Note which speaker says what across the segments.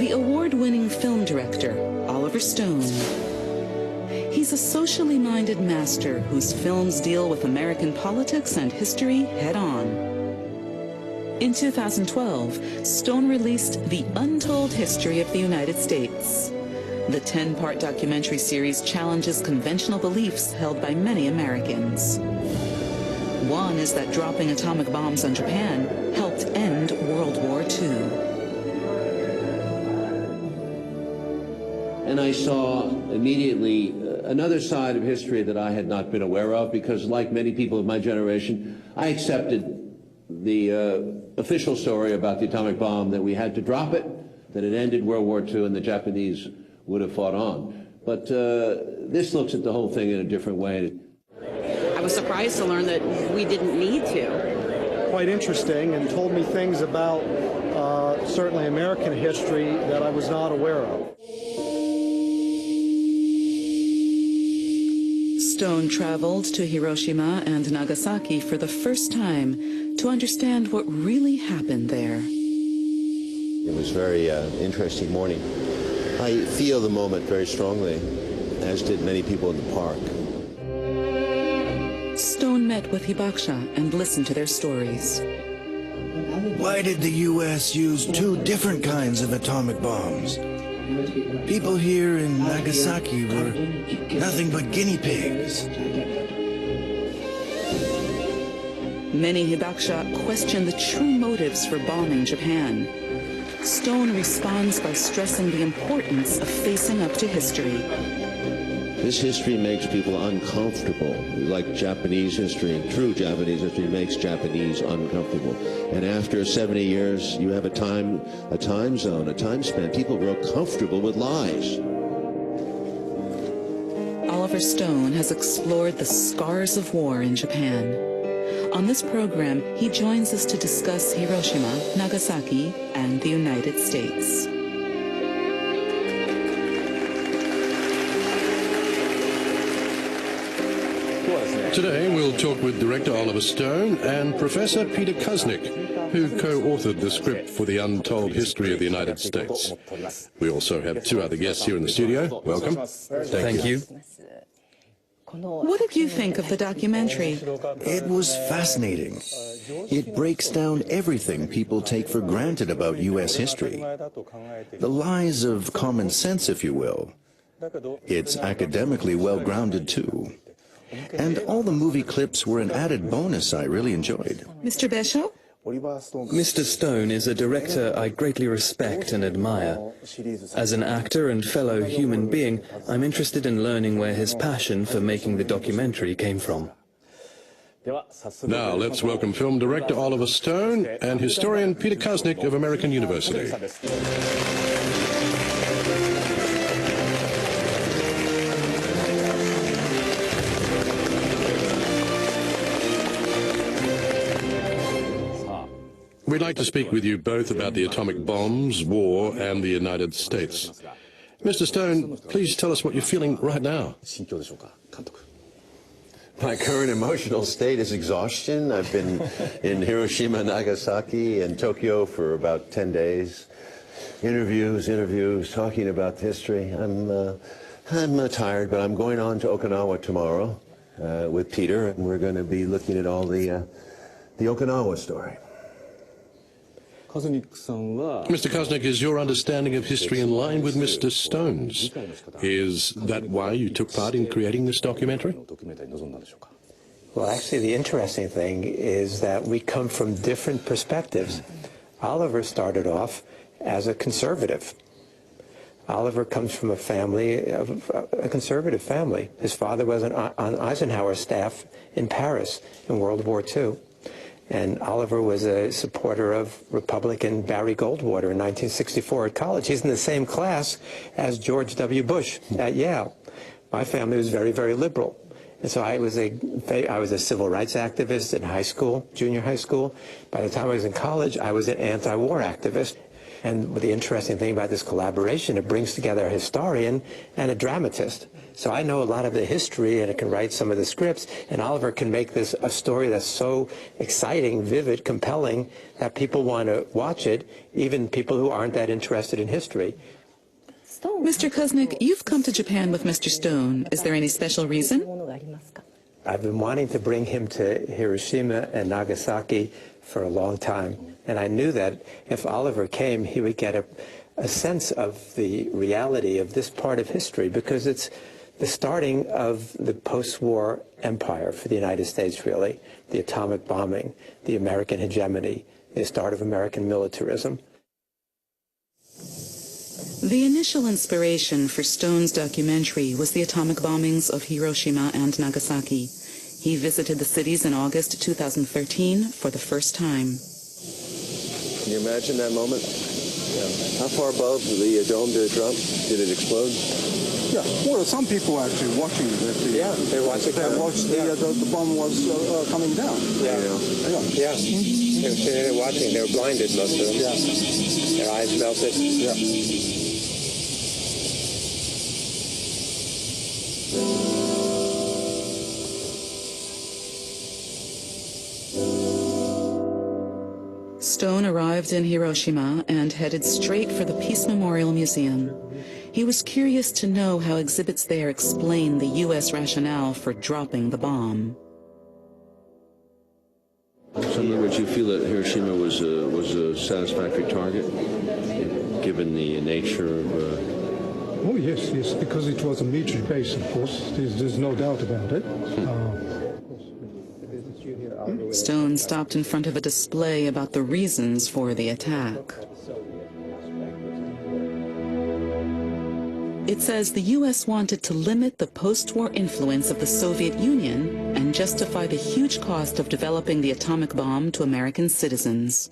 Speaker 1: The award-winning film director, Oliver Stone. He's a socially minded master whose films deal with American politics and history head-on. In 2012, Stone released The Untold History of the United States. The 10-part documentary series challenges conventional beliefs held by many Americans. One is that dropping atomic bombs on Japan helped end World War II.
Speaker 2: And I saw immediately another side of history that I had not been aware of, because like many people of my generation, I accepted the official story about the atomic bomb, that we had to drop it, that it ended World War II and the Japanese would have fought on. But this looks at the whole thing in a different way.
Speaker 3: I was surprised to learn that we didn't need to.
Speaker 4: Quite interesting, and told me things about certainly American history that I was not aware of.
Speaker 1: Stone traveled to Hiroshima and Nagasaki for the first time to understand what really happened there.
Speaker 5: It was a very interesting morning. I feel the moment very strongly, as did many people in the park.
Speaker 1: Stone met with Hibakusha and listened to their stories.
Speaker 6: Why did the U.S. use two different kinds of atomic bombs? People here in Nagasaki were nothing but guinea pigs.
Speaker 1: Many Hibakusha question the true motives for bombing Japan. Stone responds by stressing the importance of facing up to history.
Speaker 5: This history makes people uncomfortable, like Japanese history. True Japanese history makes Japanese uncomfortable. And after 70 years, you have a time zone, a time span. People grow comfortable with lies.
Speaker 1: Oliver Stone has explored the scars of war in Japan. On this program, he joins us to discuss Hiroshima, Nagasaki, and the United States.
Speaker 7: Today we'll talk with director Oliver Stone and Professor Peter Kuznick, who co-authored the script for The Untold History of the United States. We also have two other guests here in the studio. Welcome.
Speaker 8: Thank you.
Speaker 1: What did you think of the documentary?
Speaker 6: It was fascinating. It breaks down everything people take for granted about U.S. history. The lies of common sense, if you will. It's academically well-grounded, too. And all the movie clips were an added bonus I really enjoyed.
Speaker 1: Mr. Besho?
Speaker 8: Mr. Stone is a director I greatly respect and admire. As an actor and fellow human being, I'm interested in learning where his passion for making the documentary came from.
Speaker 7: Now let's welcome film director Oliver Stone and historian Peter Kuznick of American University. We'd like to speak with you both about the atomic bombs, war, and the United States. Mr. Stone, please tell us what you're feeling right now.
Speaker 5: My current emotional state is exhaustion. I've been in Hiroshima, Nagasaki, and Tokyo for about 10 days. Interviews, talking about history. I'm tired, but I'm going on to Okinawa tomorrow with Peter, and we're going to be looking at all the Okinawa story.
Speaker 7: Mr. Kuznick, is your understanding of history in line with Mr. Stone's? Is that why you took part in creating this documentary?
Speaker 9: Well, actually, the interesting thing is that we come from different perspectives. Oliver started off as a conservative. Oliver comes from a family, a conservative family. His father was on Eisenhower's staff in Paris in World War II. And Oliver was a supporter of Republican Barry Goldwater in 1964 at college. He's in the same class as George W. Bush at Yale. My family was very, very liberal. And so I was a civil rights activist in high school, junior high school. By the time I was in college, I was an anti-war activist. And the interesting thing about this collaboration, it brings together a historian and a dramatist. So I know a lot of the history, and I can write some of the scripts, and Oliver can make this a story that's so exciting, vivid, compelling, that people want to watch it, even people who aren't that interested in history.
Speaker 1: Mr. Kuznick, you've come to Japan with Mr. Stone. Is there any special reason?
Speaker 9: I've been wanting to bring him to Hiroshima and Nagasaki for a long time, and I knew that if Oliver came, he would get a sense of the reality of this part of history, because it's the starting of the post-war empire for the United States, really, the atomic bombing, the American hegemony, the start of American militarism.
Speaker 1: The initial inspiration for Stone's documentary was the atomic bombings of Hiroshima and Nagasaki. He visited the cities in August 2013 for the first time.
Speaker 2: Can you imagine that moment? Yeah. How far above the dome did it drop? Did it explode?
Speaker 10: Yeah, well, some people were actually watching it.
Speaker 9: Yeah, they watched it.
Speaker 10: They watched the bomb was coming down.
Speaker 9: Yeah. Yeah. They were watching. They were blinded, most of them.
Speaker 10: Yeah.
Speaker 9: Their eyes melted.
Speaker 10: Yeah.
Speaker 1: Stone arrived in Hiroshima and headed straight for the Peace Memorial Museum. He was curious to know how exhibits there explain the U.S. rationale for dropping the bomb.
Speaker 2: So in other words, you feel that Hiroshima was a satisfactory target, given the nature of...
Speaker 10: Oh, yes, because it was a military base, of course. There's no doubt about it.
Speaker 1: Stone stopped in front of a display about the reasons for the attack. It says the U.S. wanted to limit the post-war influence of the Soviet Union and justify the huge cost of developing the atomic bomb to American citizens.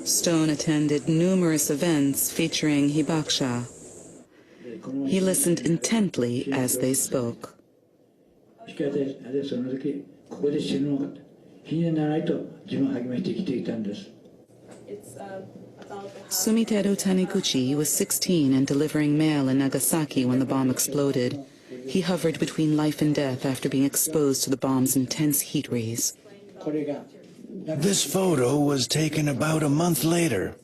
Speaker 1: Stone attended numerous events featuring hibakusha. He listened intently as they spoke. Sumiteru Taniguchi was 16 and delivering mail in Nagasaki when the bomb exploded. He hovered between life and death after being exposed to the bomb's intense heat rays.
Speaker 6: This photo was taken about a month later.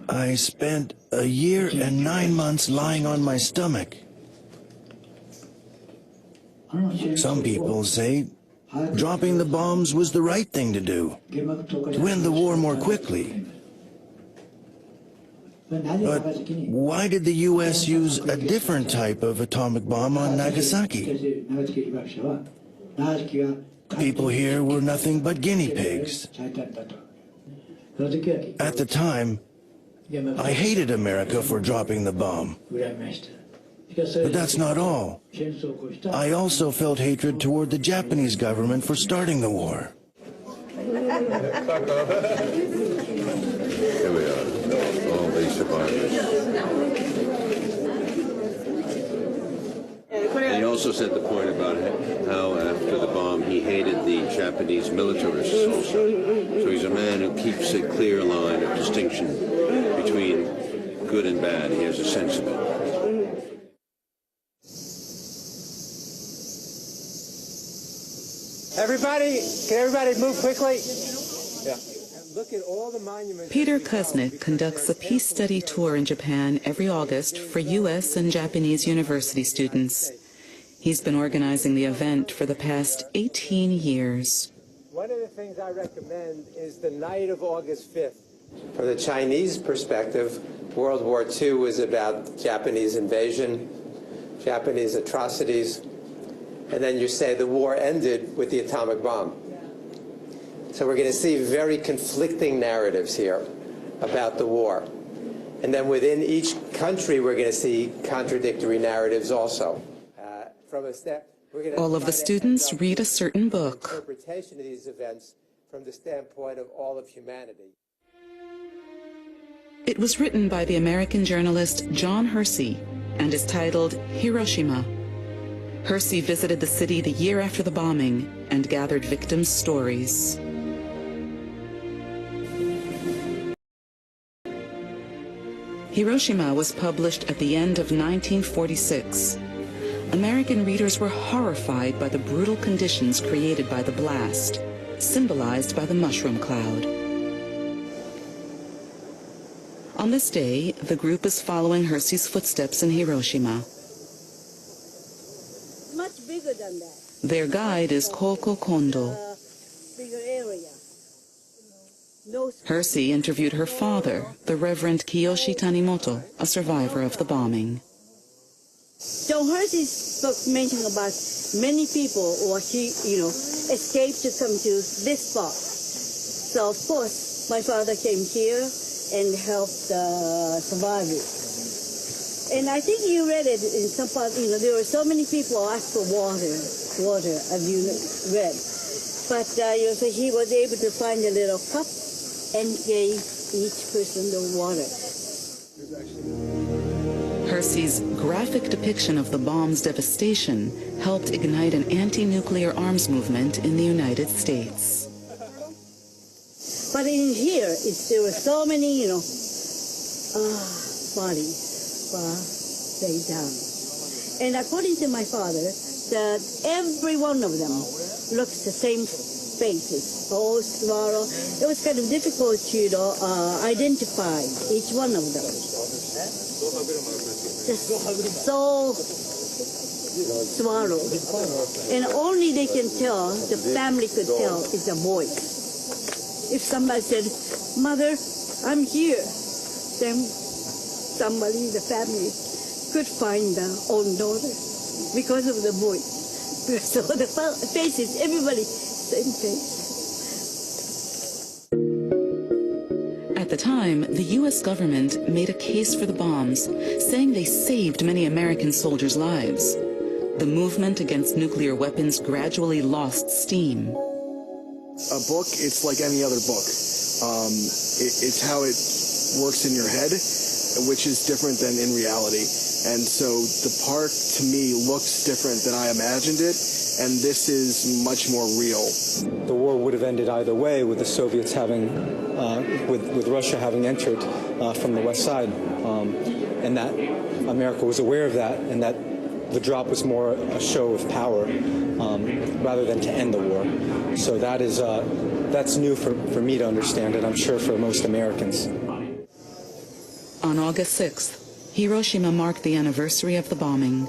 Speaker 6: I spent a year and 9 months lying on my stomach. Some people say dropping the bombs was the right thing to do, to end the war more quickly. But why did the U.S. use a different type of atomic bomb on Nagasaki? People here were nothing but guinea pigs. At the time, I hated America for dropping the bomb. But that's not all. I also felt hatred toward the Japanese government for starting the war.
Speaker 2: Here we are, all these survivors. And he also said the point about how after the bomb he hated the Japanese militarists also. So he's a man who keeps a clear line of distinction between good and bad. He has a sense of it.
Speaker 9: Can everybody move quickly? Yeah. Look at all the monuments.
Speaker 1: Peter Kuznick conducts a peace study tour in Japan every August for U.S. and Japanese university students. He's been organizing the event for the past 18 years.
Speaker 9: One of the things I recommend is the night of August 5th. From the Chinese perspective, World War II was about Japanese invasion, Japanese atrocities, and then you say the war ended with the atomic bomb. So we're going to see very conflicting narratives here about the war. And then within each country, we're going to see contradictory narratives also.
Speaker 1: All of the students read a certain book.
Speaker 9: Interpretation of these events from the standpoint of all of humanity.
Speaker 1: It was written by the American journalist John Hersey. and is titled Hiroshima. Hersey visited the city the year after the bombing and gathered victims' stories. Hiroshima was published at the end of 1946. American readers were horrified by the brutal conditions created by the blast, symbolized by the mushroom cloud. On this day, the group is following Hersey's footsteps in Hiroshima.
Speaker 11: Much bigger than that.
Speaker 1: Their guide is Koko Kondo.
Speaker 11: Bigger area.
Speaker 1: Hersey interviewed her father, the Reverend Kiyoshi Tanimoto, a survivor of the bombing.
Speaker 11: John Hersey's book mentioned about many people or escaped to come to this spot. So of course, my father came here and helped survivors. And I think you read it in some part, there were so many people who asked for water, as you read. But so he was able to find a little cup and gave each person the water.
Speaker 1: Hersey's graphic depiction of the bomb's devastation helped ignite an anti-nuclear arms movement in the United States.
Speaker 11: But in here, there were so many, bodies laid down. And according to my father, that every one of them looks the same faces, all tomorrow. It was kind of difficult to identify each one of them. Just so swallowed. And only they can tell, the family could tell, is the voice. If somebody said, "Mother, I'm here," then somebody in the family could find their own daughter because of the voice. So the faces, everybody, same face.
Speaker 1: At the time, the U.S. government made a case for the bombs, saying they saved many American soldiers' lives. The movement against nuclear weapons gradually lost steam.
Speaker 12: A book, it's like any other book. It's how it works in your head, which is different than in reality. And so the part, to me, looks different than I imagined it, and this is much more real.
Speaker 13: The war would have ended either way, with the Soviets having, with Russia having entered from the west side, and that America was aware of that, and that the drop was more a show of power rather than to end the war. So that is that's new for me to understand, and I'm sure for most Americans.
Speaker 1: On August 6th, Hiroshima marked the anniversary of the bombing.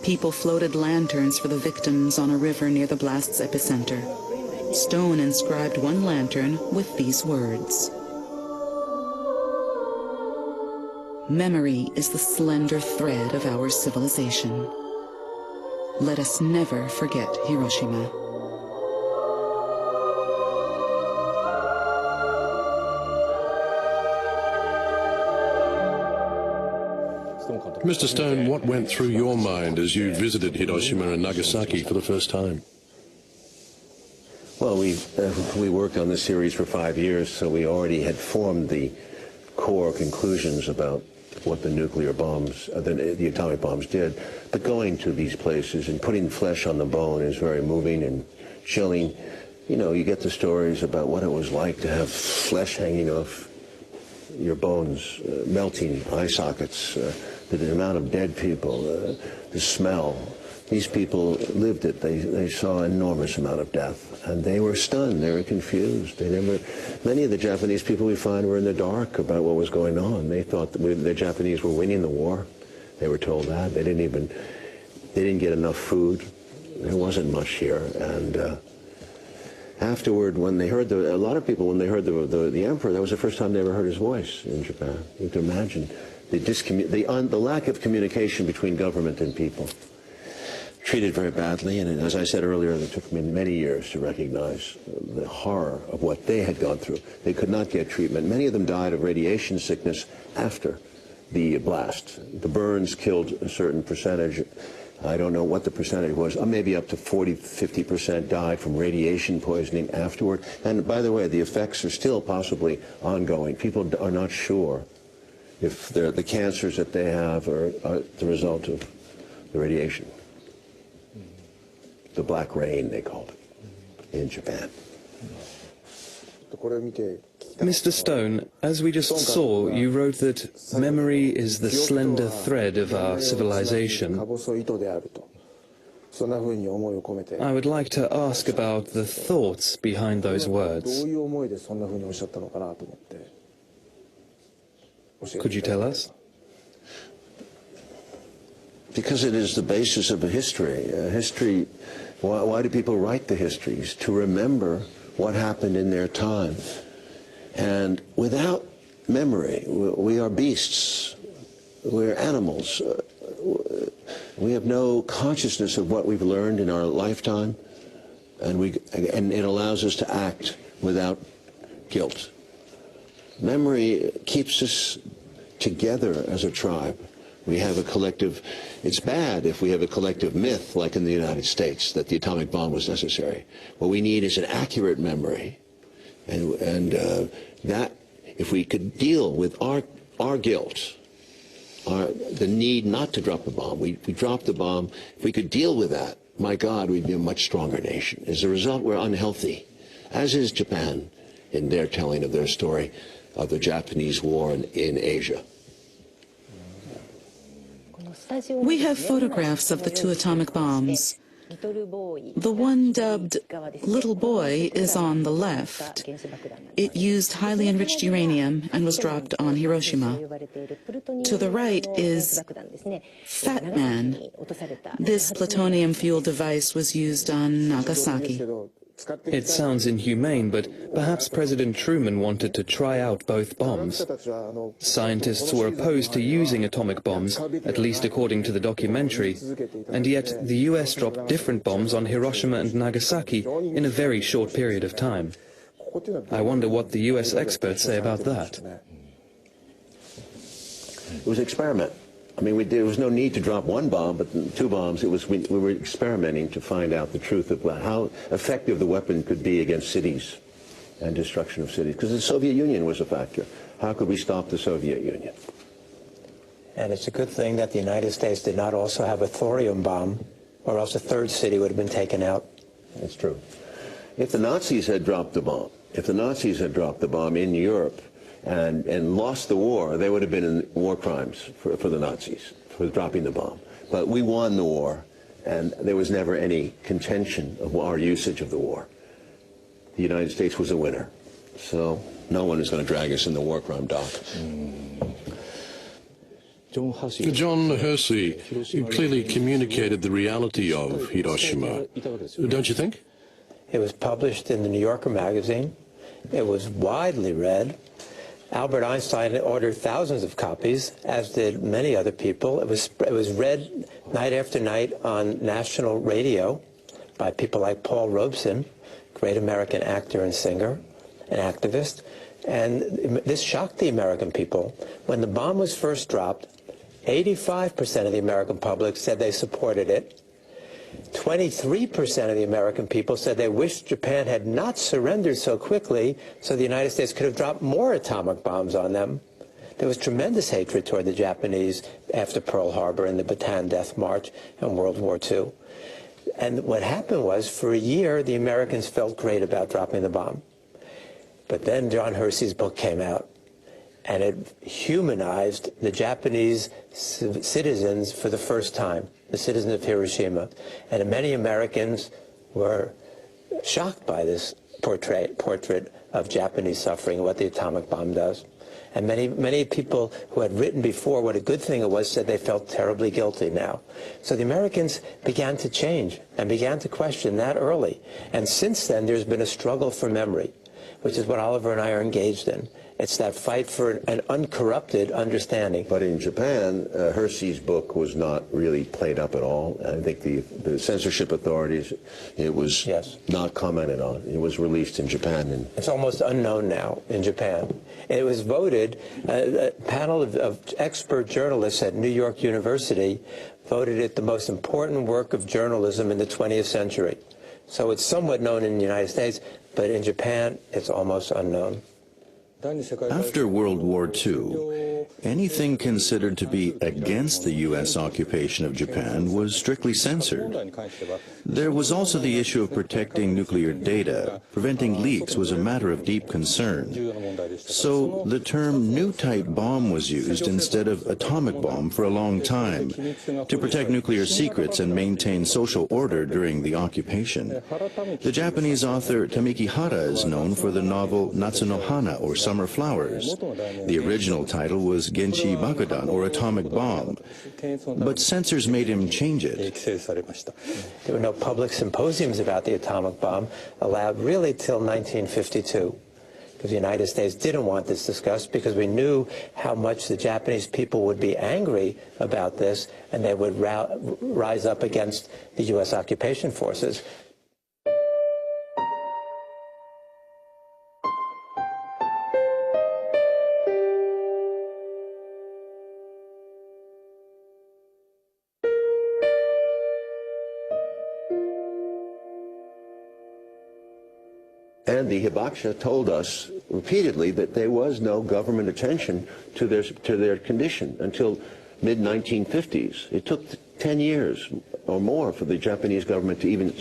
Speaker 1: People floated lanterns for the victims on a river near the blast's epicenter. Stone inscribed one lantern with these words: "Memory is the slender thread of our civilization. Let us never forget Hiroshima."
Speaker 7: Mr. Stone, what went through your mind as you visited Hiroshima and Nagasaki for the first time?
Speaker 5: Well, we worked on this series for 5 years, so we already had formed the core conclusions about what the nuclear bombs, the atomic bombs did. But going to these places and putting flesh on the bone is very moving and chilling. You get the stories about what it was like to have flesh hanging off your bones, melting eye sockets, the amount of dead people, the smell. These people lived it. They saw an enormous amount of death, and they were stunned. They were confused. Many of the Japanese people we find were in the dark about what was going on. They thought that the Japanese were winning the war. They were told that. They didn't get enough food. There wasn't much here, and afterward, when they heard a lot of people, when they heard the emperor, that was the first time they ever heard his voice in Japan. You can imagine the lack of communication between government and people. Treated very badly, and as I said earlier, it took many years to recognize the horror of what they had gone through. They could not get treatment. Many of them died of radiation sickness after the blast. The burns killed a certain percentage. I don't know what the percentage was. Maybe up to 40–50% died from radiation poisoning afterward. And by the way, the effects are still possibly ongoing. People are not sure if the cancers that they have are the result of the radiation. The black rain, they called it, in Japan.
Speaker 8: Mr. Stone, as we just saw, you wrote that memory is the slender thread of our civilization. I would like to ask about the thoughts behind those words. Could you tell us?
Speaker 5: Because it is the basis of a history. History, why do people write the histories? To remember what happened in their time. And without memory, we are beasts. We're animals. We have no consciousness of what we've learned in our lifetime, and it allows us to act without guilt. Memory keeps us together as a tribe. We have a collective. It's bad if we have a collective myth, like in the United States, that the atomic bomb was necessary. What we need is an accurate memory, and that if we could deal with our guilt, the need not to drop the bomb. We dropped the bomb. If we could deal with that, my God, we'd be a much stronger nation. As a result, we're unhealthy, as is Japan in their telling of their story of the Japanese war in Asia.
Speaker 1: We have photographs of the 2 atomic bombs. The one dubbed Little Boy is on the left. It used highly enriched uranium and was dropped on Hiroshima. To the right is Fat Man. This plutonium-fueled device was used on Nagasaki.
Speaker 8: It sounds inhumane, but perhaps President Truman wanted to try out both bombs. Scientists were opposed to using atomic bombs, at least according to the documentary, and yet the US dropped different bombs on Hiroshima and Nagasaki in a very short period of time. I wonder what the US experts say about that.
Speaker 5: It was an experiment. I mean, there was no need to drop one bomb, but 2 bombs. We were experimenting to find out the truth of how effective the weapon could be against cities and destruction of cities. Because the Soviet Union was a factor. How could we stop the Soviet Union?
Speaker 9: And it's a good thing that the United States did not also have a thorium bomb, or else a 3rd city would have been taken out.
Speaker 5: That's true. If the Nazis had dropped the bomb, in Europe, and lost the war, they would have been in war crimes for the Nazis, for dropping the bomb. But we won the war, and there was never any contention of our usage of the war. The United States was a winner. So no one is going to drag us in the war crime dock.
Speaker 7: John Hersey clearly communicated the reality of Hiroshima, don't you think?
Speaker 9: It was published in the New Yorker magazine. It was widely read. Albert Einstein ordered thousands of copies, as did many other people. It was read night after night on national radio by people like Paul Robeson, great American actor and singer, an activist. And this shocked the American people. When the bomb was first dropped, 85% of the American public said they supported it. 23% of the American people said they wished Japan had not surrendered so quickly so the United States could have dropped more atomic bombs on them. There was tremendous hatred toward the Japanese after Pearl Harbor and the Bataan Death March and World War II. And what happened was, for a year, the Americans felt great about dropping the bomb. But then John Hersey's book came out, and it humanized the Japanese citizens for the first time, the citizens of Hiroshima. And many Americans were shocked by this portrait of Japanese suffering, what the atomic bomb does. And many people who had written before what a good thing it was said they felt terribly guilty now. So the Americans began to change and began to question that early. And since then, there's been a struggle for memory, which is what Oliver and I are engaged in. It's that fight for an uncorrupted understanding.
Speaker 5: But in Japan, Hersey's book was not really played up at all. I think the censorship authorities, it was not commented on. It was released in Japan. And
Speaker 9: it's almost unknown now in Japan. It was voted, a panel of expert journalists at New York University voted it the most important work of journalism in the 20th century. So it's somewhat known in the United States, but in Japan, it's almost unknown.
Speaker 6: After World War II, anything considered to be against the U.S. occupation of Japan was strictly censored. There was also the issue of protecting nuclear data. Preventing leaks was a matter of deep concern. So the term new-type bomb was used instead of atomic bomb for a long time to protect nuclear secrets and maintain social order during the occupation. The Japanese author Tamiki Hara is known for the novel Natsu no Hana, or Summer Flowers. The original title was Genshi Bakudan, or Atomic Bomb, but censors made him change it.
Speaker 9: There were no public symposiums about the atomic bomb allowed really till 1952. Because the United States didn't want this discussed, because we knew how much the Japanese people would be angry about this, and they would rise up against the U.S. occupation forces.
Speaker 5: And the Hibakusha told us repeatedly that there was no government attention to their condition until mid-1950s. It took 10 years or more for the Japanese government to even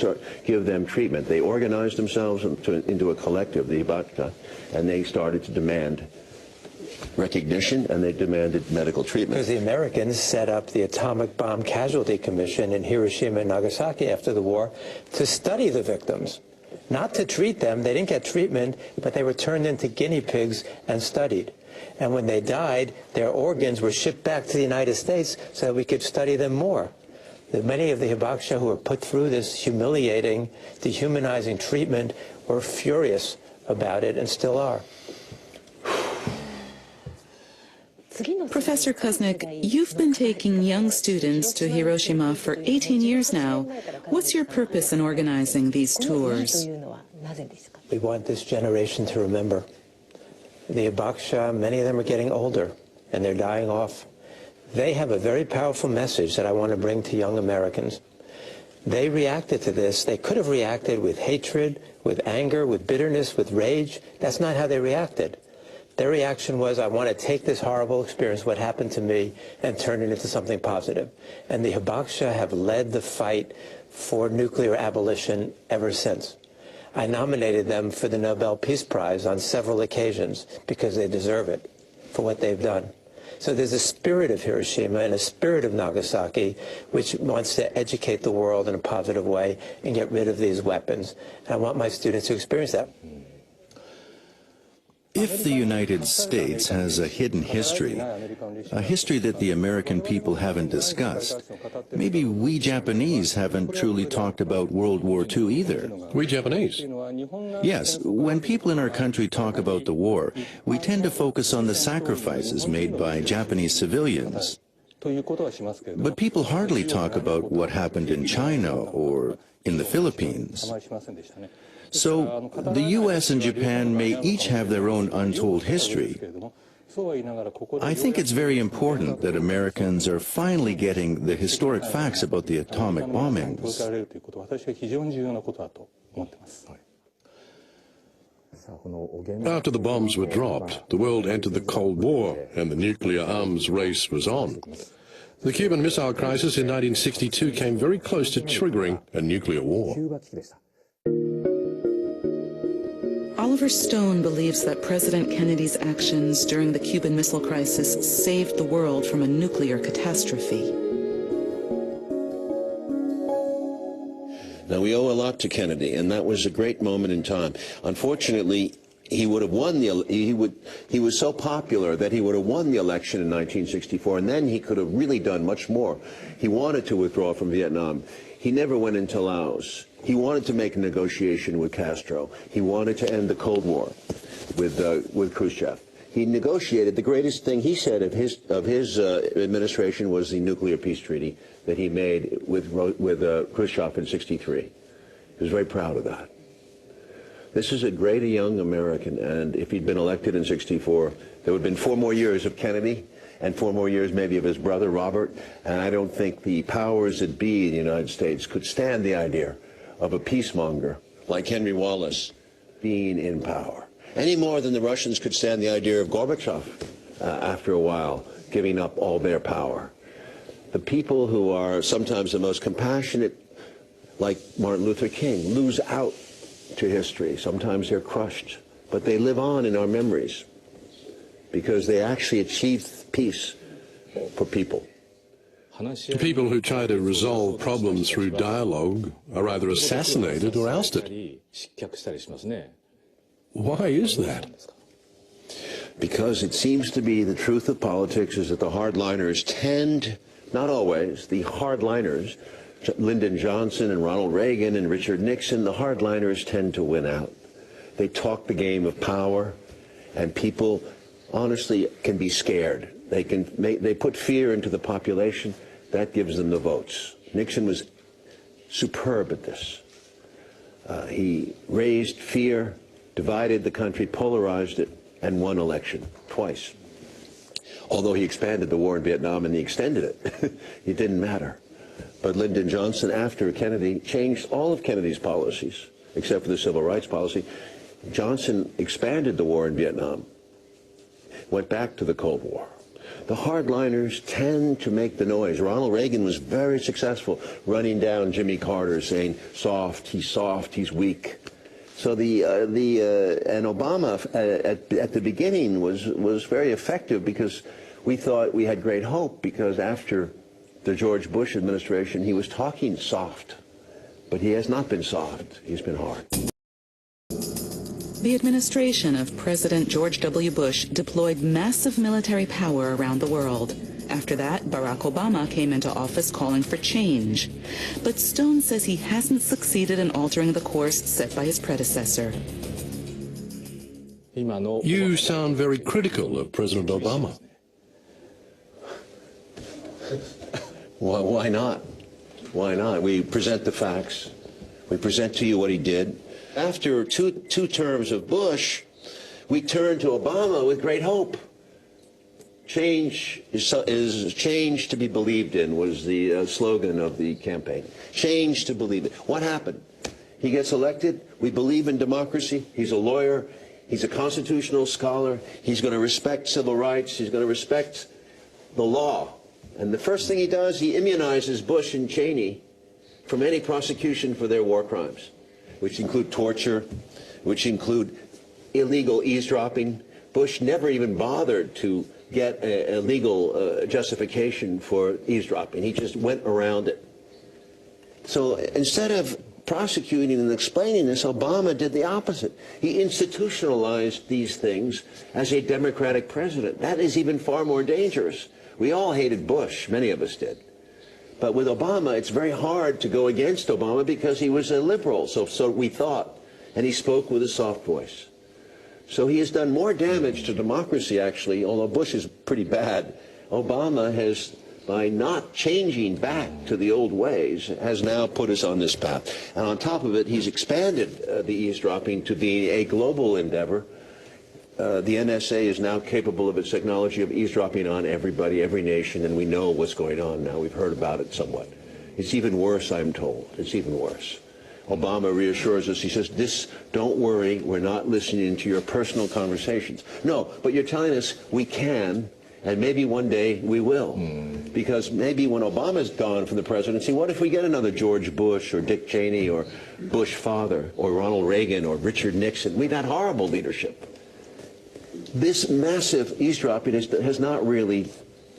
Speaker 5: give them treatment. They organized themselves into a collective, the Hibakusha, and they started to demand recognition, and they demanded medical treatment.
Speaker 9: Because the Americans set up the Atomic Bomb Casualty Commission in Hiroshima and Nagasaki after the war to study the victims. Not to treat them. They didn't get treatment, but they were turned into guinea pigs and studied. And when they died, their organs were shipped back to the United States so that we could study them more. Many of the Hibakusha who were put through this humiliating, dehumanizing treatment were furious about it and still are.
Speaker 1: Professor Kuznick, you've been taking young students to Hiroshima for 18 years now. What's your purpose in organizing these tours?
Speaker 9: We want this generation to remember. The Hibakusha, many of them are getting older, and they're dying off. They have a very powerful message that I want to bring to young Americans. They reacted to this. They could have reacted with hatred, with anger, with bitterness, with rage. That's not how they reacted. Their reaction was, I want to take this horrible experience, what happened to me, and turn it into something positive. And the Hibakusha have led the fight for nuclear abolition ever since. I nominated them for the Nobel Peace Prize on several occasions because they deserve it for what they've done. So there's a spirit of Hiroshima and a spirit of Nagasaki which wants to educate the world in a positive way and get rid of these weapons. And I want my students to experience that.
Speaker 6: If the United States has a hidden history, a history that the American people haven't discussed, maybe we Japanese haven't truly talked about World War II either.
Speaker 7: We Japanese?
Speaker 6: Yes, when people in our country talk about the war, we tend to focus on the sacrifices made by Japanese civilians. But people hardly talk about what happened in China or in the Philippines. So the U.S. and Japan may each have their own untold history. I think it's very important that Americans are finally getting the historic facts about the atomic bombings.
Speaker 7: After the bombs were dropped, the world entered the Cold War and the nuclear arms race was on. The Cuban Missile Crisis in 1962 came very close to triggering a nuclear war.
Speaker 1: Oliver Stone believes that President Kennedy's actions during the Cuban Missile Crisis saved the world from a nuclear catastrophe.
Speaker 2: Now, we owe a lot to Kennedy, and that was a great moment in time. Unfortunately, he would have won he was so popular that he would have won the election in 1964, and then he could have really done much more. He wanted to withdraw from Vietnam. He never went into Laos. He wanted to make a negotiation with Castro. He wanted to end the Cold War with Khrushchev. He negotiated. The greatest thing he said of his administration was the nuclear peace treaty that he made with Khrushchev in '63. He was very proud of that. This is a great young American, and if he'd been elected in '64, there would have been 4 more years of Kennedy and 4 more years maybe of his brother Robert, and I don't think the powers that be in the United States could stand the idea of a peacemonger like Henry Wallace being in power.
Speaker 5: any more than the Russians could stand the idea of Gorbachev after a while giving up all their power. The people who are sometimes the most compassionate, like Martin Luther King, lose out to history. Sometimes they're crushed, but they live on in our memories because they actually achieved peace for people.
Speaker 7: People who try to resolve problems through dialogue are either assassinated or ousted. Why is that?
Speaker 5: Because it seems to be the truth of politics is that the hardliners tend, not always, the hardliners, Lyndon Johnson and Ronald Reagan and Richard Nixon, the hardliners tend to win out. They talk the game of power, and people honestly can be scared. They put fear into the population. That gives them the votes. Nixon was superb at this. He raised fear, divided the country, polarized it, and won election twice. Although he expanded the war in Vietnam and he extended it, it didn't matter. But Lyndon Johnson, after Kennedy, changed all of Kennedy's policies, except for the civil rights policy. Johnson expanded the war in Vietnam, went back to the Cold War. The hardliners tend to make the noise. Ronald Reagan was very successful running down Jimmy Carter, saying, soft, he's weak. So and Obama at the beginning was very effective because we thought we had great hope because after the George Bush administration, he was talking soft. But he has not been soft. He's been hard.
Speaker 1: The administration of President George W. Bush deployed massive military power around the world. After that, Barack Obama came into office calling for change. But Stone says he hasn't succeeded in altering the course set by his predecessor.
Speaker 7: You sound very critical of President Obama.
Speaker 5: Well, why not? Why not? We present the facts. We present to you what he did. After two terms of Bush, we turned to Obama with great hope. Change is change to be believed in was the slogan of the campaign. Change to believe in. What happened? He gets elected. We believe in democracy. He's a lawyer. He's a constitutional scholar. He's going to respect civil rights. He's going to respect the law. And the first thing he does, he immunizes Bush and Cheney from any prosecution for their war crimes, which include torture, which include illegal eavesdropping. Bush never even bothered to get a legal justification for eavesdropping. He just went around it. So instead of prosecuting and explaining this, Obama did the opposite. He institutionalized these things as a Democratic president. That is even far more dangerous. We all hated Bush, many of us did. But with Obama, it's very hard to go against Obama because he was a liberal, so we thought, and he spoke with a soft voice. So he has done more damage to democracy, actually, although Bush is pretty bad. Obama has, by not changing back to the old ways, has now put us on this path. And on top of it, he's expanded the eavesdropping to be a global endeavor. The NSA is now capable of its technology of eavesdropping on everybody, every nation, and we know what's going on now. We've heard about it somewhat. It's even worse, I'm told. It's even worse. Obama reassures us. He says, don't worry, we're not listening to your personal conversations. No, but you're telling us we can, and maybe one day we will. Because maybe when Obama's gone from the presidency, what if we get another George Bush or Dick Cheney or Bush father or Ronald Reagan or Richard Nixon? We've had horrible leadership. This massive eavesdropping has not really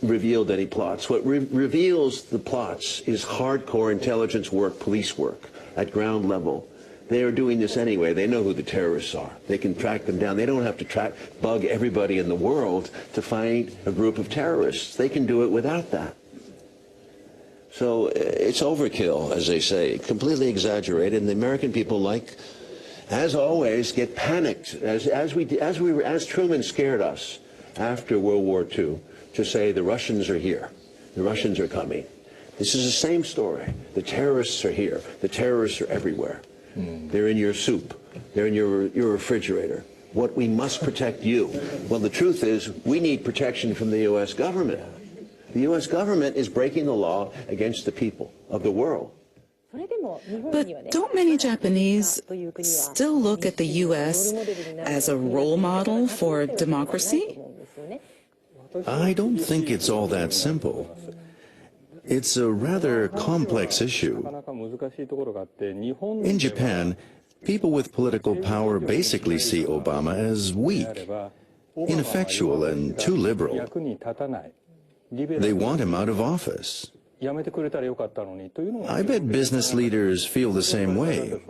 Speaker 5: revealed any plots. What reveals the plots is hardcore intelligence work, police work at ground level. They are doing this anyway. They know who the terrorists are. They can track them down. They don't have to bug everybody in the world to find a group of terrorists. They can do it without that. So it's overkill, as they say, completely exaggerated. And the American people, as always, get panicked, as Truman scared us after World War II, to say the Russians are here, the Russians are coming. This is the same story. The terrorists are here. The terrorists are everywhere. They're in your soup. They're in your refrigerator. We must protect you. Well, the truth is, we need protection from the U.S. government. The U.S. government is breaking the law against the people of the world.
Speaker 1: But don't many Japanese still look at the U.S. as a role model for democracy?
Speaker 6: I don't think it's all that simple. It's a rather complex issue. In Japan, people with political power basically see Obama as weak, ineffectual, and too liberal. They want him out of office. I bet business leaders feel the same way.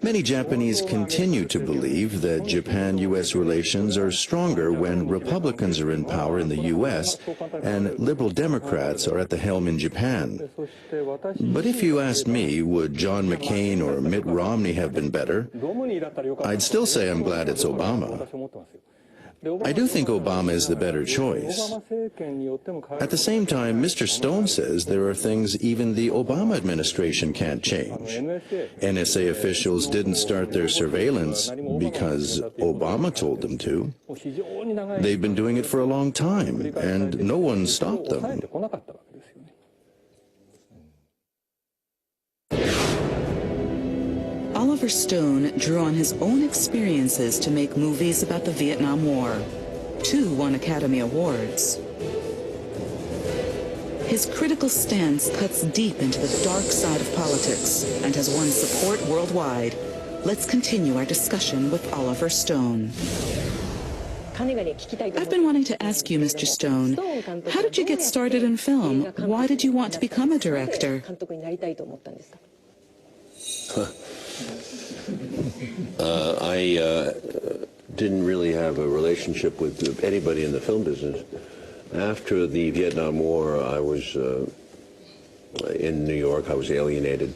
Speaker 6: Many Japanese continue to believe that Japan-U.S. relations are stronger when Republicans are in power in the U.S. and liberal Democrats are at the helm in Japan. But if you asked me, would John McCain or Mitt Romney have been better, I'd still say I'm glad it's Obama. I do think Obama is the better choice. At the same time, Mr. Stone says there are things even the Obama administration can't change. NSA officials didn't start their surveillance because Obama told them to. They've been doing it for a long time, and no one stopped them.
Speaker 1: Oliver Stone drew on his own experiences to make movies about the Vietnam War. 2 won Academy Awards. His critical stance cuts deep into the dark side of politics and has won support worldwide. Let's continue our discussion with Oliver Stone. I've been wanting to ask you, Mr. Stone, how did you get started in film? Why did you want to become a director?
Speaker 2: I didn't really have a relationship with anybody in the film business. After the Vietnam War, I was in New York. I was alienated,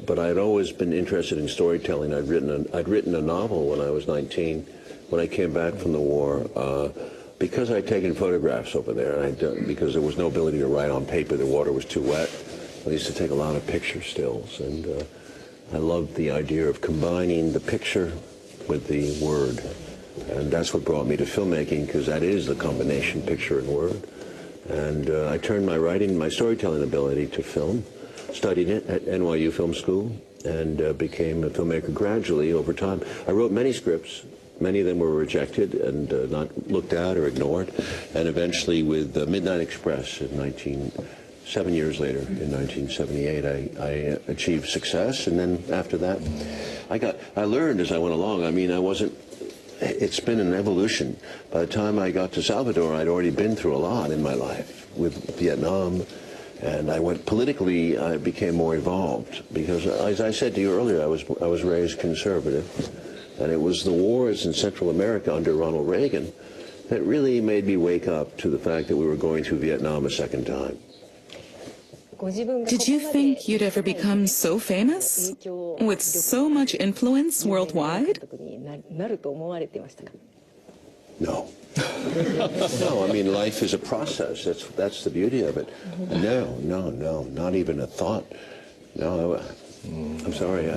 Speaker 2: but I had always been interested in storytelling. I'd written a novel when I was 19. When I came back from the war, because I'd taken photographs over there, and because there was no ability to write on paper, the water was too wet. I used to take a lot of picture stills, and I loved the idea of combining the picture with the word. And that's what brought me to filmmaking, because that is the combination, picture and word. And I turned my writing, my storytelling ability to film, studied it at NYU Film School, and became a filmmaker gradually over time. I wrote many scripts. Many of them were rejected and not looked at or ignored. And eventually with Midnight Express in 7 years later, in 1978, I achieved success. And then after that, I learned as I went along. I mean, it's been an evolution. By the time I got to Salvador, I'd already been through a lot in my life with Vietnam. And politically, I became more evolved because, as I said to you earlier, I was raised conservative. And it was the wars in Central America under Ronald Reagan that really made me wake up to the fact that we were going through Vietnam a second time.
Speaker 1: Did you think you'd ever become so famous, with so much influence worldwide?
Speaker 2: No. No, I mean, life is a process. That's the beauty of it. No, not even a thought. No, I'm sorry.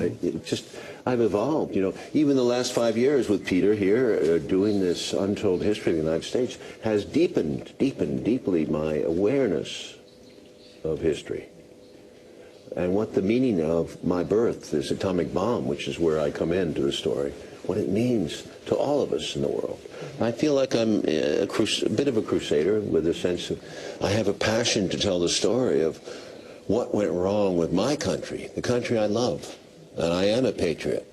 Speaker 2: I've evolved. You know, even the last 5 years with Peter here doing this untold history of the United States has deepened deeply my awareness of history and what the meaning of my birth, this atomic bomb, which is where I come into the story, what it means to all of us in the world. I feel like I'm a bit of a crusader with a sense of I have a passion to tell the story of what went wrong with my country, the country I love. And I am a patriot.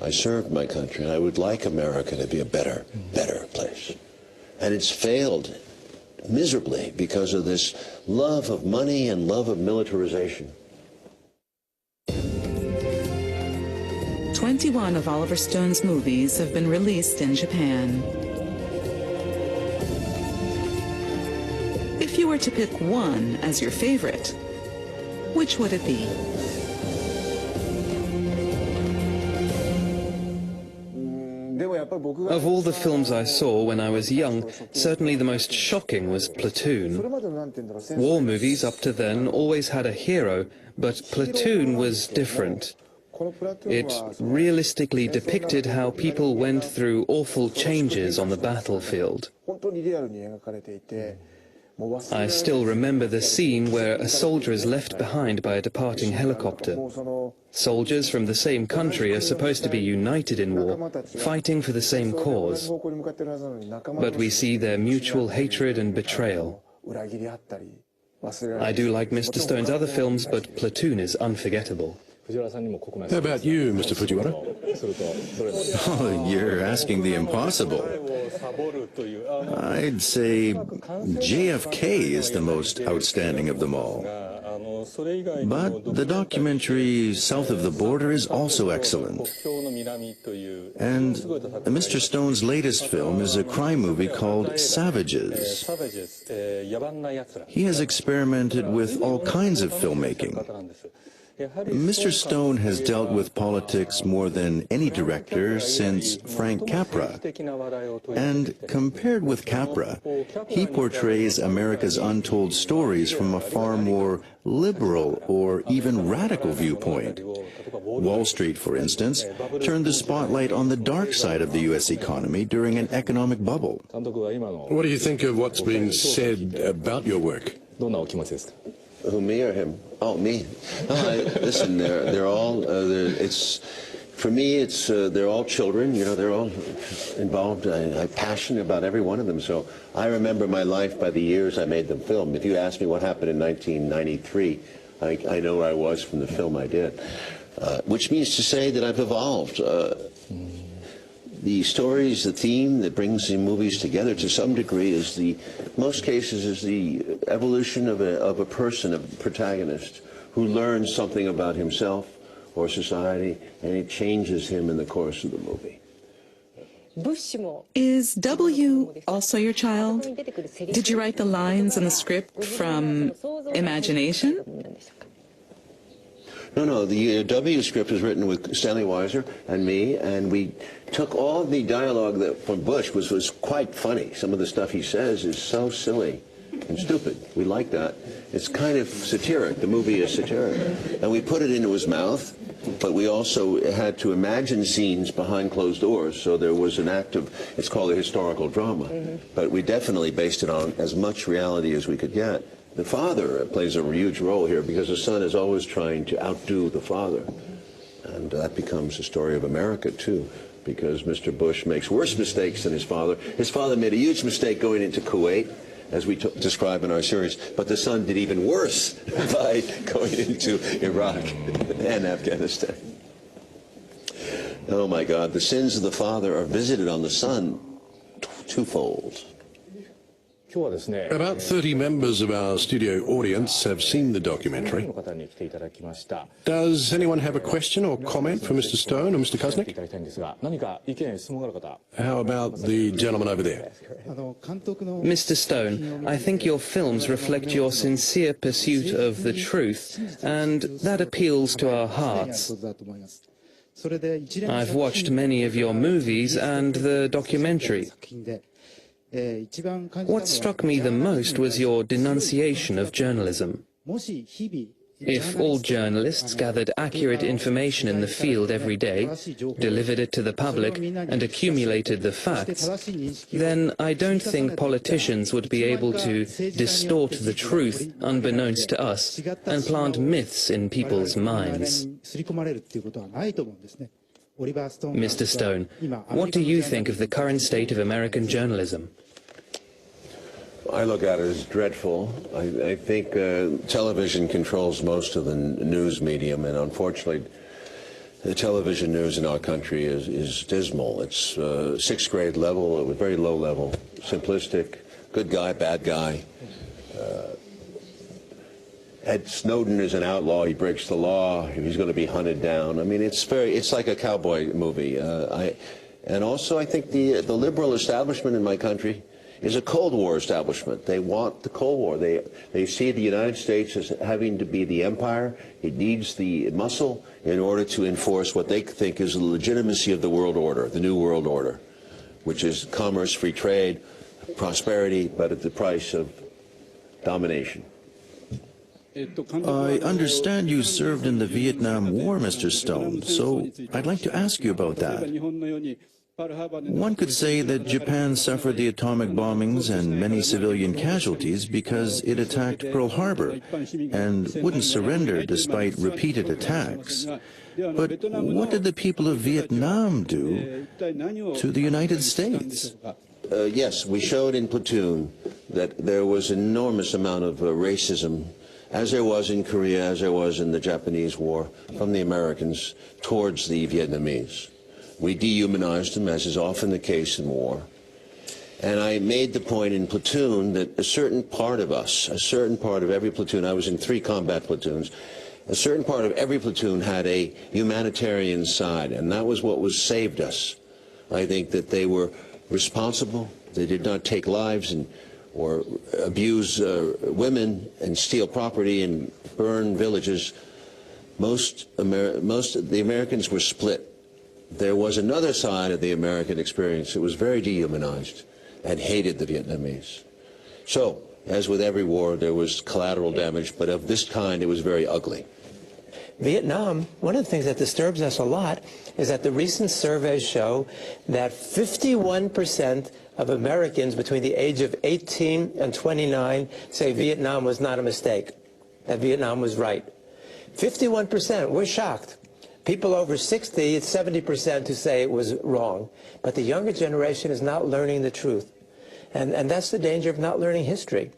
Speaker 2: I served my country, and I would like America to be a better place. And it's failed miserably because of this love of money and love of militarization.
Speaker 1: 21 of Oliver Stone's movies have been released in Japan. If you were to pick one as your favorite, which would it be?
Speaker 8: Of all the films I saw when I was young, certainly the most shocking was Platoon. War movies up to then always had a hero, but Platoon was different. It realistically depicted how people went through awful changes on the battlefield. I still remember the scene where a soldier is left behind by a departing helicopter. Soldiers from the same country are supposed to be united in war, fighting for the same cause. But we see their mutual hatred and betrayal. I do like Mr. Stone's other films, but Platoon is unforgettable.
Speaker 7: How about you, Mr. Fujiwara?
Speaker 6: Oh, you're asking the impossible. I'd say JFK is the most outstanding of them all. But the documentary South of the Border is also excellent. And Mr. Stone's latest film is a crime movie called Savages. He has experimented with all kinds of filmmaking. Mr. Stone has dealt with politics more than any director since Frank Capra. And compared with Capra, he portrays America's untold stories from a far more liberal or even radical viewpoint. Wall Street, for instance, turned the spotlight on the dark side of the U.S. economy during an economic bubble.
Speaker 7: What do you think of what's being said about your work?
Speaker 2: Who, me or him? Oh, me. No, listen, they're all, for me, they're all children, you know, they're all involved. I'm passionate about every one of them, so I remember my life by the years I made them film. If you ask me what happened in 1993, I know where I was from the film I did, which means to say that I've evolved. The stories, the theme that brings the movies together to some degree is most cases is the evolution of a person, a protagonist, who learns something about himself or society, and it changes him in the course of the movie.
Speaker 1: Is W also your child? Did you write the lines in the script from imagination?
Speaker 2: No, the W script was written with Stanley Weiser and me, and we took all the dialogue from Bush, which was quite funny. Some of the stuff he says is so silly and stupid. We like that. It's kind of satiric. The movie is satiric. And we put it into his mouth, but we also had to imagine scenes behind closed doors, so there was an act of, it's called a historical drama. But we definitely based it on as much reality as we could get. The father plays a huge role here because the son is always trying to outdo the father. And that becomes the story of America, too, because Mr. Bush makes worse mistakes than his father. His father made a huge mistake going into Kuwait, as we describe in our series, but the son did even worse by going into Iraq and Afghanistan. Oh, my God, the sins of the father are visited on the son twofold.
Speaker 7: About 30 members of our studio audience have seen the documentary. Does anyone have a question or comment for Mr. Stone or Mr. Kuznick? How about the gentleman over there?
Speaker 8: Mr. Stone, I think your films reflect your sincere pursuit of the truth, and that appeals to our hearts. I've watched many of your movies and the documentary. What struck me the most was your denunciation of journalism. If all journalists gathered accurate information in the field every day, delivered it to the public, and accumulated the facts, then I don't think politicians would be able to distort the truth unbeknownst to us and plant myths in people's minds. Mr. Stone, what do you think of the current state of American journalism?
Speaker 2: I look at it as dreadful. I think television controls most of the news medium, and unfortunately, the television news in our country is dismal. It's sixth grade level, very low level, simplistic, good guy, bad guy. Ed Snowden is an outlaw. He breaks the law. He's going to be hunted down. I mean, it's like a cowboy movie. And also, I think the liberal establishment in my country is a Cold War establishment. They want the Cold War. They see the United States as having to be the empire. It needs the muscle in order to enforce what they think is the legitimacy of the world order, the new world order, which is commerce, free trade, prosperity, but at the price of domination.
Speaker 6: I understand you served in the Vietnam War, Mr. Stone, so I'd like to ask you about that. One could say that Japan suffered the atomic bombings and many civilian casualties because it attacked Pearl Harbor and wouldn't surrender despite repeated attacks. But what did the people of Vietnam do to the United States?
Speaker 2: Yes, we showed in Platoon that there was an enormous amount of racism, as there was in Korea, as there was in the Japanese War, from the Americans towards the Vietnamese. We dehumanized them, as is often the case in war. And I made the point in Platoon that a certain part of us, a certain part of every platoon, I was in 3 combat platoons, a certain part of every platoon had a humanitarian side, and that was what saved us. I think that they were responsible. They did not take lives or abuse women and steal property and burn villages. Most of the Americans were split. There was another side of the American experience that was very dehumanized and hated the Vietnamese. So, as with every war, there was collateral damage, but of this kind, it was very ugly.
Speaker 9: Vietnam, one of the things that disturbs us a lot is that the recent surveys show that 51% of Americans between the age of 18 and 29 say Vietnam was not a mistake, that Vietnam was right. 51%, we're shocked. People over 60, it's 70% who say it was wrong. But the younger generation is not learning the truth. And that's the danger of not learning history.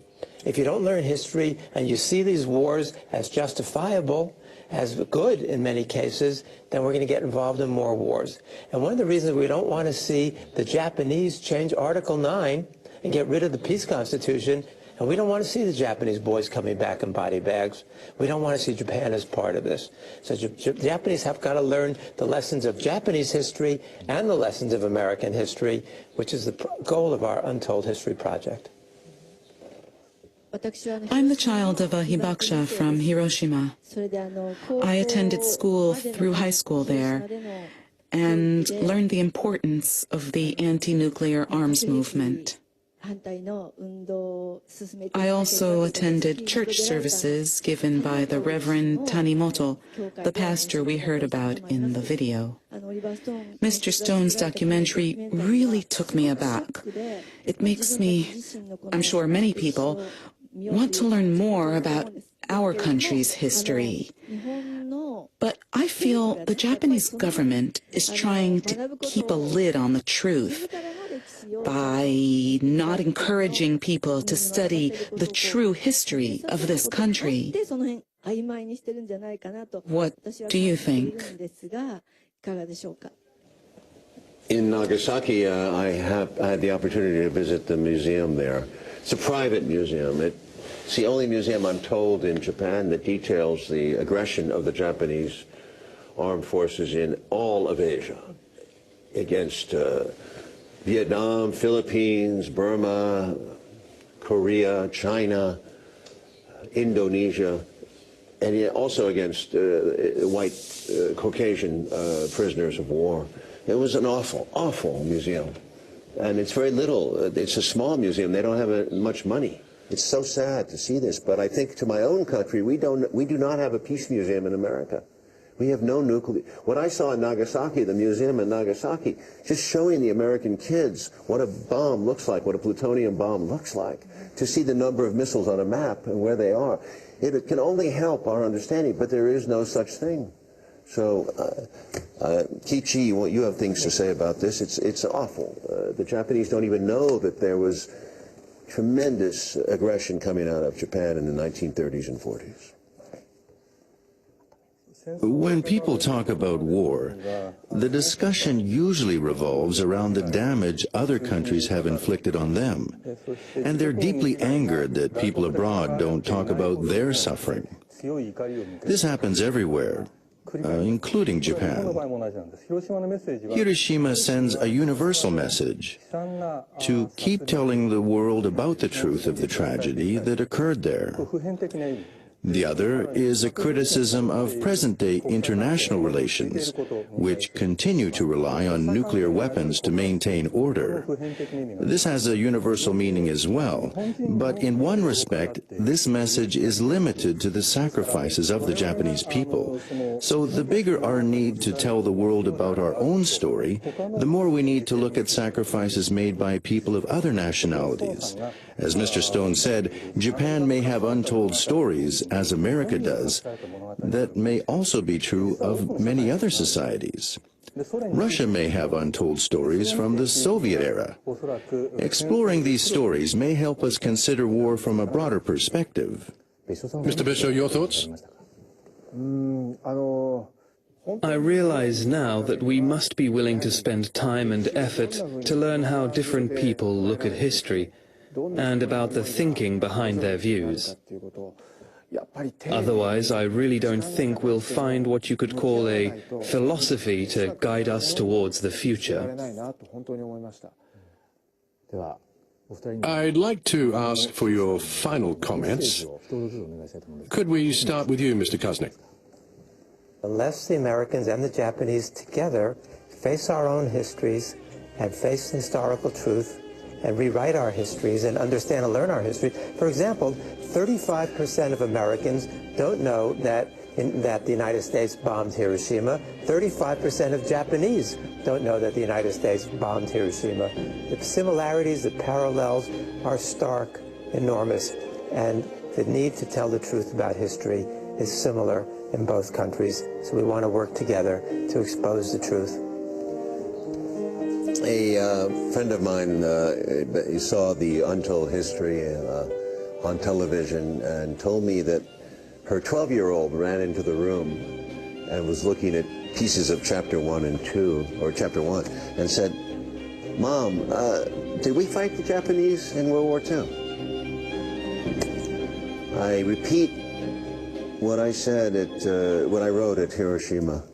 Speaker 9: If you don't learn history and you see these wars as justifiable, as good in many cases, then we're going to get involved in more wars. And one of the reasons we don't want to see the Japanese change Article 9 and get rid of the peace constitution, and we don't want to see the Japanese boys coming back in body bags. We don't want to see Japan as part of this. So the Japanese have got to learn the lessons of Japanese history and the lessons of American history, which is the goal of our Untold History Project.
Speaker 1: I'm the child of a hibakusha from Hiroshima. I attended school through high school there and learned the importance of the anti-nuclear arms movement. I also attended church services given by the Reverend Tanimoto, the pastor we heard about in the video. Mr. Stone's documentary really took me aback. It makes me, I'm sure many people, want to learn more about our country's history. But I feel the Japanese government is trying to keep a lid on the truth by not encouraging people to study the true history of this country. What do you think?
Speaker 2: In Nagasaki, I had the opportunity to visit the museum there. It's a private museum. It's the only museum, I'm told, in Japan that details the aggression of the Japanese armed forces in all of Asia against Vietnam, Philippines, Burma, Korea, China, Indonesia, and also against white Caucasian prisoners of war. It was an awful, awful museum. And it's very little. It's a small museum. They don't have much money. It's so sad to see this, but I think to my own country, we do not have a peace museum in America. We have no nuclear. What I saw in Nagasaki, the museum in Nagasaki, just showing the American kids what a bomb looks like, what a plutonium bomb looks like, to see the number of missiles on a map and where they are. It can only help our understanding, but there is no such thing. So, Kichi, you have things to say about this. It's awful. The Japanese don't even know that there was tremendous aggression coming out of Japan in the 1930s and 40s.
Speaker 6: When people talk about war, the discussion usually revolves around the damage other countries have inflicted on them. And they're deeply angered that people abroad don't talk about their suffering. This happens everywhere, including Japan. Hiroshima sends a universal message to keep telling the world about the truth of the tragedy that occurred there. The other is a criticism of present-day international relations, which continue to rely on nuclear weapons to maintain order. This has a universal meaning as well, but in one respect, this message is limited to the sacrifices of the Japanese people. So the bigger our need to tell the world about our own story, the more we need to look at sacrifices made by people of other nationalities. As Mr. Stone said, Japan may have untold stories, as America does, that may also be true of many other societies. Russia may have untold stories from the Soviet era. Exploring these stories may help us consider war from a broader perspective.
Speaker 7: Mr. Bishop, your thoughts?
Speaker 8: I realize now that we must be willing to spend time and effort to learn how different people look at history and about the thinking behind their views. Otherwise, I really don't think we'll find what you could call a philosophy to guide us towards the future.
Speaker 7: I'd like to ask for your final comments. Could we start with you, Mr. Kuznick?
Speaker 9: Unless the Americans and the Japanese together face our own histories and face historical truth and rewrite our histories and understand and learn our history. For example, 35% of Americans don't know that the United States bombed Hiroshima. 35% of Japanese don't know that the United States bombed Hiroshima. The similarities, the parallels are stark, enormous, and the need to tell the truth about history is similar in both countries. So we want to work together to expose the truth.
Speaker 5: A friend of mine he saw the Untold History on television and told me that her 12-year-old ran into the room and was looking at pieces of Chapter 1 and 2, or Chapter 1, and said, "Mom, did we fight the Japanese in World War II?" I repeat what I said what I wrote at Hiroshima.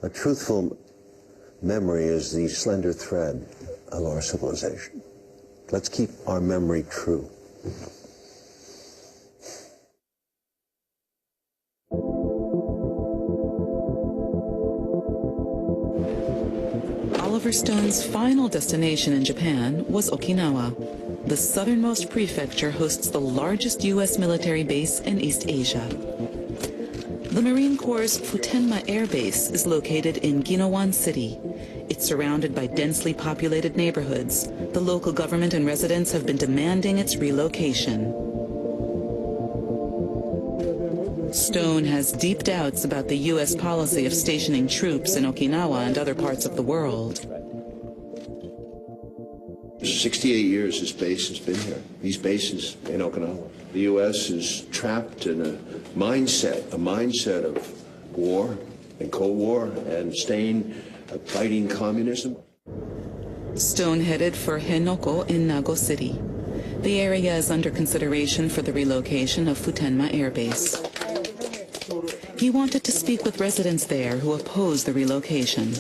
Speaker 5: A truthful memory is the slender thread of our civilization. Let's keep our memory true.
Speaker 1: Oliver Stone's final destination in Japan was Okinawa. The southernmost prefecture hosts the largest U.S. military base in East Asia. The Marine Corps' Futenma Air Base is located in Ginowan City. It's surrounded by densely populated neighborhoods. The local government and residents have been demanding its relocation. Stone has deep doubts about the U.S. policy of stationing troops in Okinawa and other parts of the world.
Speaker 5: 68 years this base has been here, these bases in Okinawa. The U.S. is trapped in a mindset of war and Cold War and staying, fighting communism.
Speaker 1: Stone headed for Henoko in Nago City. The area is under consideration for the relocation of Futenma Air Base. He wanted to speak with residents there who oppose the relocation.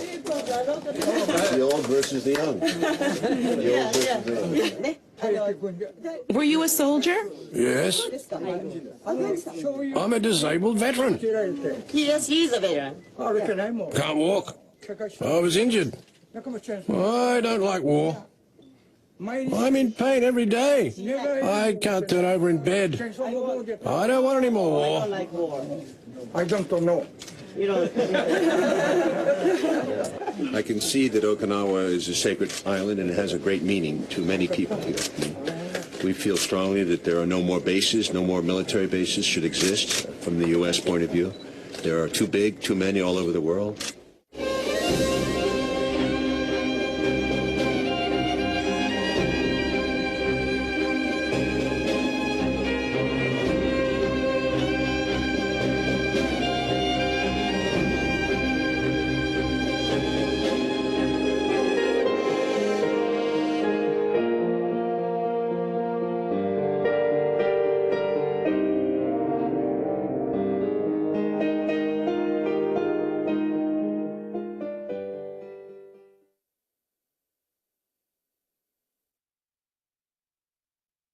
Speaker 5: The old versus the young. The old versus the young.
Speaker 1: Were you a soldier?
Speaker 7: Yes. I'm a disabled veteran.
Speaker 11: Yes, he's a veteran.
Speaker 7: Can't walk. I was injured. I don't like war. I'm in pain every day. I can't turn over in bed. I don't want any more war.
Speaker 11: I don't like war.
Speaker 10: I don't know.
Speaker 11: You know.
Speaker 2: I can see that Okinawa is a sacred island and it has a great meaning to many people here. We feel strongly that there are no more bases, no more military bases should exist from the U.S. point of view. There are too big, too many all over the world.